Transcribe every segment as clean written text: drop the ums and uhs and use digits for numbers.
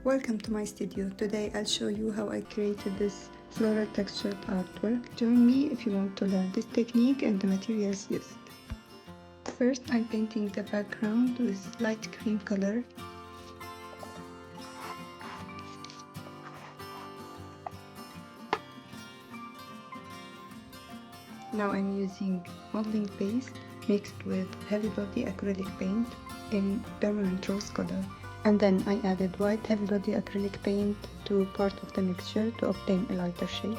Welcome to my studio. Today I'll show you how I created this floral textured artwork. Join me if you want to learn this technique and the materials used. First, I'm painting the background with light cream color. Now I'm using modeling paste mixed with heavy body acrylic paint in permanent rose color. And then I added white heavy body acrylic paint to part of the mixture to obtain a lighter shade.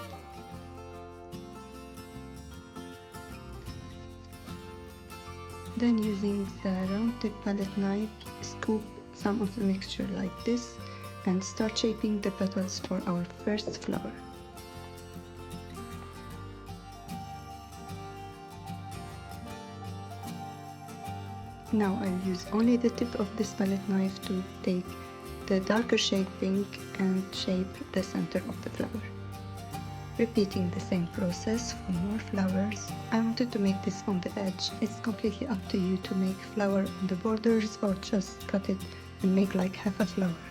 Then using the round tip palette knife, scoop some of the mixture like this and start shaping the petals for our first flower. Now I'll use only the tip of this palette knife to take the darker shade pink and shape the center of the flower. Repeating the same process for more flowers. I wanted to make this on the edge. It's completely up to you to make flower on the borders or just cut it and make like half a flower.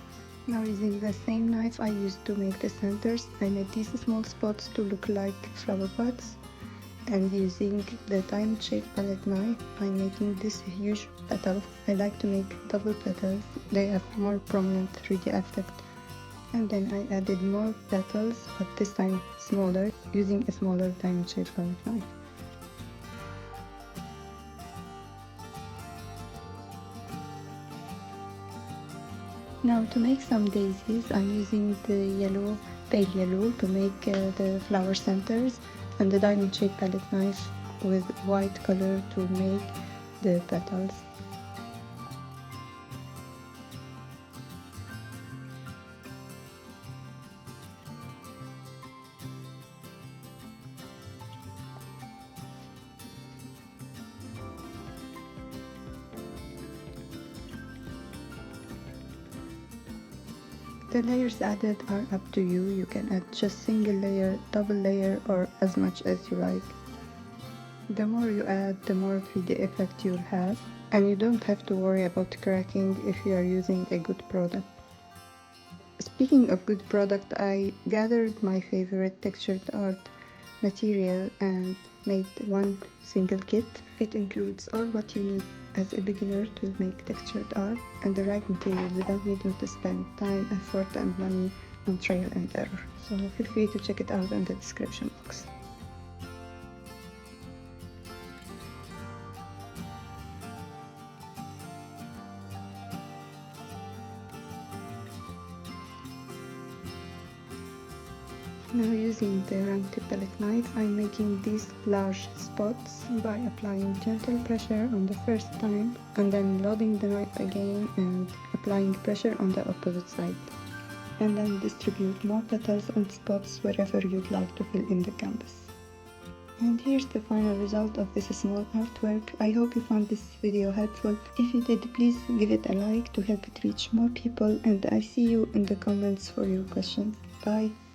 Now using the same knife I used to make the centers, I made these small spots to look like flower buds. And using the diamond shaped palette knife, I'm making this huge petal. I like to make double petals, they have more prominent 3D effect. And then I added more petals, but this time smaller, using a smaller diamond shaped palette knife. Now to make some daisies, I'm using the yellow, pale yellow to make the flower centers, and the diamond shaped palette knife with white color to make the petals. The layers added are up to you. You can add just single layer, double layer, or as much as you like. The more you add, the more 3D effect you'll have, and you don't have to worry about cracking if you are using a good product. Speaking of good product, I gathered my favorite textured art material and made one single kit. It includes all what you need as a beginner to make textured art and the right material without needing to spend time, effort and money on trial and error. So feel free to check it out in the description box. Now using the round tip palette knife, I'm making these large spots by applying gentle pressure on the first time and then loading the knife again and applying pressure on the opposite side. And then distribute more petals and spots wherever you'd like to fill in the canvas. And here's the final result of this small artwork. I hope you found this video helpful. If you did, please give it a like to help it reach more people, and I see you in the comments for your questions. Bye!